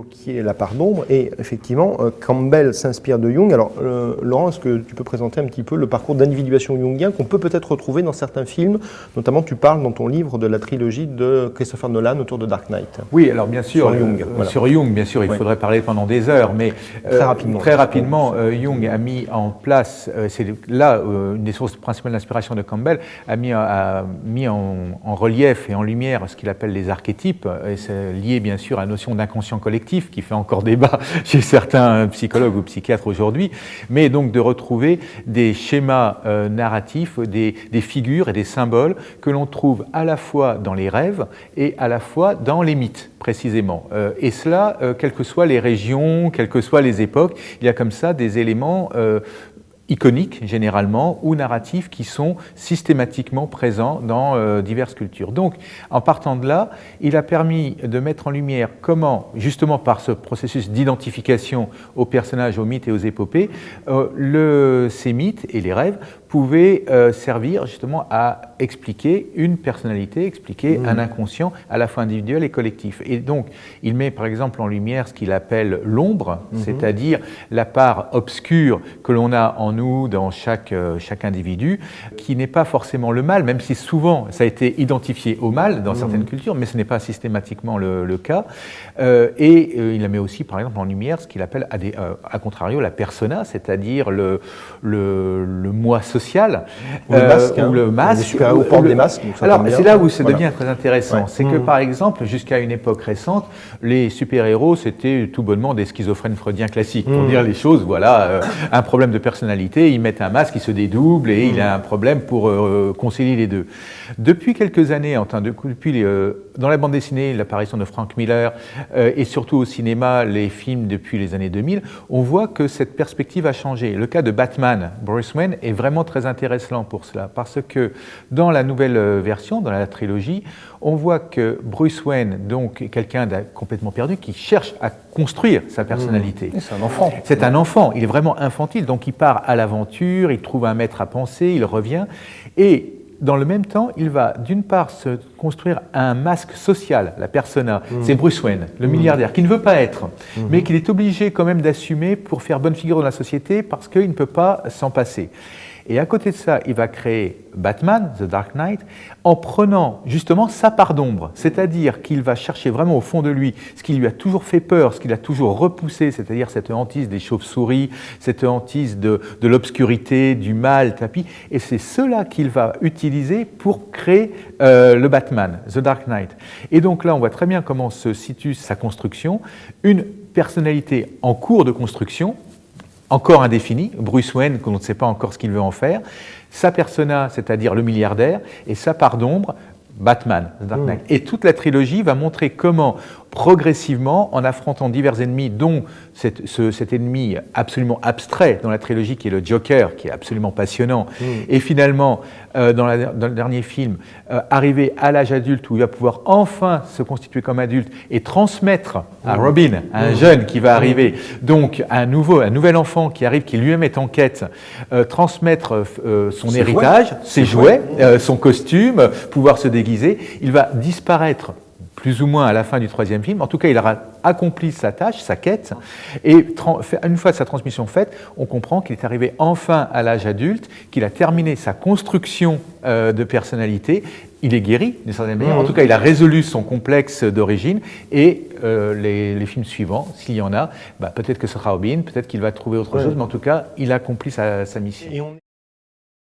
Qui est la part d'ombre, et effectivement Campbell s'inspire de Jung. Alors Laurent, est-ce que tu peux présenter un petit peu le parcours d'individuation jungien qu'on peut peut-être retrouver dans certains films, notamment tu parles dans ton livre de la trilogie de Christopher Nolan autour de Dark Knight. Oui, alors bien sûr, sur Jung, voilà. Sur Jung, bien sûr, il faudrait parler pendends des heures, mais très rapidement Jung a mis en place, c'est là une des sources principales d'inspiration de Campbell, a mis en relief et en lumière ce qu'il appelle les archétypes, et c'est lié bien sûr à la notion d'inconscient collectif, qui fait encore débat chez certains psychologues ou psychiatres aujourd'hui, mais donc de retrouver des schémas narratifs, des figures et des symboles que l'on trouve à la fois dans les rêves et à la fois dans les mythes, précisément. Et cela, quelles que soient les régions, quelles que soient les époques, il y a comme ça des éléments iconiques généralement ou narratifs qui sont systématiquement présents dans diverses cultures. Donc, en partant de là, il a permis de mettre en lumière comment, justement par ce processus d'identification aux personnages, aux mythes et aux épopées, ces mythes et les rêves pouvaient servir justement à expliquer une personnalité, expliquer un inconscient à la fois individuel et collectif. Et donc, il met par exemple en lumière ce qu'il appelle l'ombre, c'est-à-dire la part obscure que l'on a en nous, dans chaque individu, qui n'est pas forcément le mal, même si souvent ça a été identifié au mal dans certaines cultures, mais ce n'est pas systématiquement le cas. Il met aussi par exemple en lumière ce qu'il appelle à contrario la persona, c'est-à-dire le moi social, ou le masque, au port des masques. Alors c'est là où ça devient très intéressant, c'est que par exemple jusqu'à une époque récente, les super-héros c'était tout bonnement des schizophrènes freudiens classiques, pour dire les choses, voilà, un problème de personnalité, ils mettent un masque, ils se dédoublent et il a un problème pour concilier les deux. Depuis quelques années, dans la bande dessinée, l'apparition de Frank Miller et surtout au cinéma, les films depuis les années 2000, on voit que cette perspective a changé. Le cas de Batman, Bruce Wayne, est vraiment très intéressant pour cela, parce que dans la nouvelle version, dans la trilogie, on voit que Bruce Wayne, donc quelqu'un de complètement perdu, qui cherche à construire sa personnalité. C'est un enfant. C'est un enfant, il est vraiment infantile, donc il part à l'aventure, il trouve un maître à penser, il revient, et dans le même temps, il va d'une part se construire un masque social, la persona, c'est Bruce Wayne, le milliardaire, qui ne veut pas être, mais qu'il est obligé quand même d'assumer pour faire bonne figure dans la société parce qu'il ne peut pas s'en passer. Et à côté de ça, il va créer Batman, The Dark Knight, en prenant justement sa part d'ombre, c'est-à-dire qu'il va chercher vraiment au fond de lui ce qui lui a toujours fait peur, ce qu'il a toujours repoussé, c'est-à-dire cette hantise des chauves-souris, cette hantise de l'obscurité, du mal, tapis, et c'est cela qu'il va utiliser pour créer le Batman, The Dark Knight. Et donc là, on voit très bien comment se situe sa construction, une personnalité en cours de construction, encore indéfini, Bruce Wayne, qu'on ne sait pas encore ce qu'il veut en faire, sa persona, c'est-à-dire le milliardaire, et sa part d'ombre, Batman, The Dark Knight. Et toute la trilogie va montrer comment, progressivement, en affrontant divers ennemis, dont cet ennemi absolument abstrait dans la trilogie qui est le Joker, qui est absolument passionnant, et finalement, dans le dernier film, arriver à l'âge adulte où il va pouvoir enfin se constituer comme adulte et transmettre à Robin, à un jeune qui va arriver, donc un nouvel enfant qui arrive, qui lui-même est en quête, transmettre son héritage, ses jouets, son costume, pouvoir se déguiser. Il va disparaître plus ou moins à la fin du troisième film. En tout cas, il aura accompli sa tâche, sa quête, et une fois sa transmission faite, on comprend qu'il est arrivé enfin à l'âge adulte, qu'il a terminé sa construction de personnalité. Il est guéri, d'une certaine manière. En tout cas, il a résolu son complexe d'origine, et les films suivants, s'il y en a, peut-être que ce sera Robin, peut-être qu'il va trouver autre chose, mais en tout cas, il a accompli sa mission.